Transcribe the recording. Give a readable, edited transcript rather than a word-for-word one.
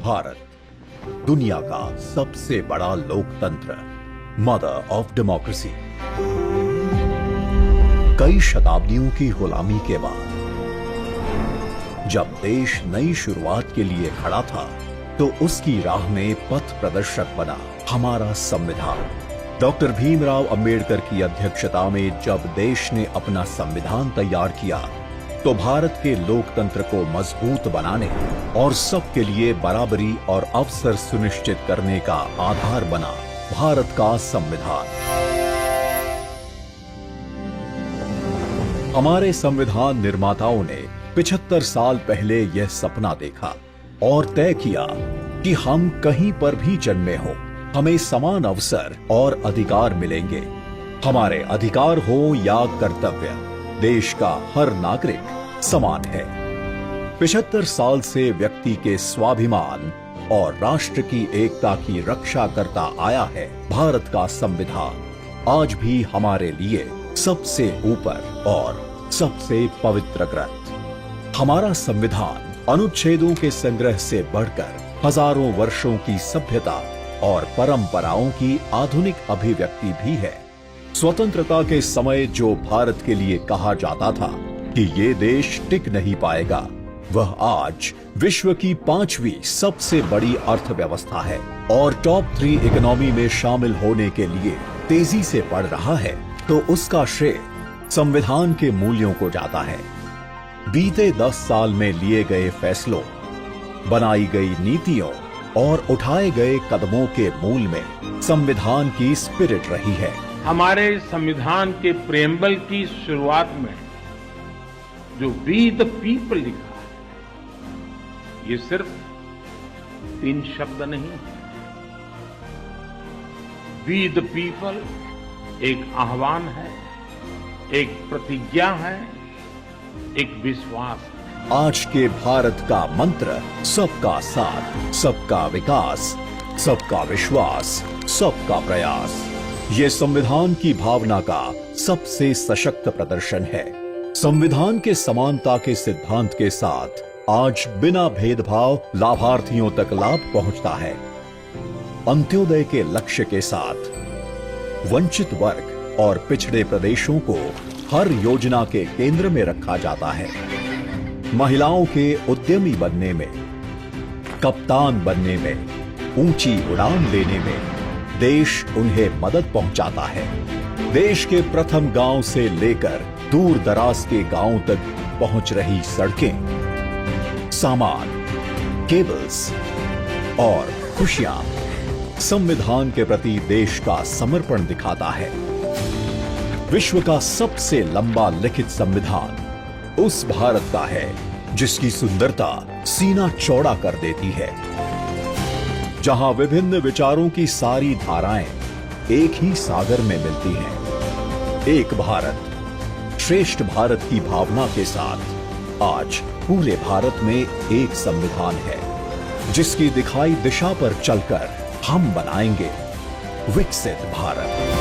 भारत दुनिया का सबसे बड़ा लोकतंत्र, मदर ऑफ डेमोक्रेसी। कई शताब्दियों की गुलामी के बाद जब देश नई शुरुआत के लिए खड़ा था, तो उसकी राह में पथ प्रदर्शक बना हमारा संविधान। डॉक्टर भीमराव अंबेडकर की अध्यक्षता में जब देश ने अपना संविधान तैयार किया, तो भारत के लोकतंत्र को मजबूत बनाने और सबके लिए बराबरी और अवसर सुनिश्चित करने का आधार बना भारत का संविधान। हमारे संविधान निर्माताओं ने 75 साल पहले यह सपना देखा और तय किया कि हम कहीं पर भी जन्मे हो, हमें समान अवसर और अधिकार मिलेंगे। हमारे अधिकार हो या कर्तव्य, देश का हर नागरिक समान है। 75 साल से व्यक्ति के स्वाभिमान और राष्ट्र की एकता की रक्षा करता आया है भारत का संविधान। आज भी हमारे लिए सबसे ऊपर और सबसे पवित्र ग्रंथ। हमारा संविधान अनुच्छेदों के संग्रह से बढ़कर हजारों वर्षों की सभ्यता और परंपराओं की आधुनिक अभिव्यक्ति भी है। स्वतंत्रता के समय जो भारत के लिए कहा जाता था कि ये देश टिक नहीं पाएगा, वह आज विश्व की 5वीं सबसे बड़ी अर्थव्यवस्था है और टॉप 3 इकोनॉमी में शामिल होने के लिए तेजी से बढ़ रहा है, तो उसका श्रेय संविधान के मूल्यों को जाता है। बीते 10 साल में लिए गए फैसलों, बनाई गई नीतियों और उठाए गए कदमों के मूल में संविधान की स्पिरिट रही है। हमारे संविधान के प्रेम्बल की शुरुआत में जो वी द पीपल लिखा है, ये सिर्फ 3 शब्द नहीं है। वी द पीपल एक आह्वान है, एक प्रतिज्ञा है, एक विश्वास है। आज के भारत का मंत्र सबका साथ, सबका विकास, सबका विश्वास, सबका प्रयास। ये संविधान की भावना का सबसे सशक्त प्रदर्शन है। संविधान के समानता के सिद्धांत के साथ आज बिना भेदभाव लाभार्थियों तक लाभ पहुंचता है। अंत्योदय के लक्ष्य के साथ वंचित वर्ग और पिछड़े प्रदेशों को हर योजना के केंद्र में रखा जाता है। महिलाओं के उद्यमी बनने में, कप्तान बनने में, ऊंची उड़ान लेने में देश उन्हें मदद पहुंचाता है। देश के प्रथम गांव से लेकर दूर दराज के गांवों तक पहुंच रही सड़कें, सामान, केबल्स और खुशियां संविधान के प्रति देश का समर्पण दिखाता है। विश्व का सबसे लंबा लिखित संविधान उस भारत का है जिसकी सुंदरता सीना चौड़ा कर देती है, जहां विभिन्न विचारों की सारी धाराएं एक ही सागर में मिलती हैं। एक भारत श्रेष्ठ भारत की भावना के साथ आज पूरे भारत में एक संविधान है, जिसकी दिखाई दिशा पर चलकर हम बनाएंगे विकसित भारत।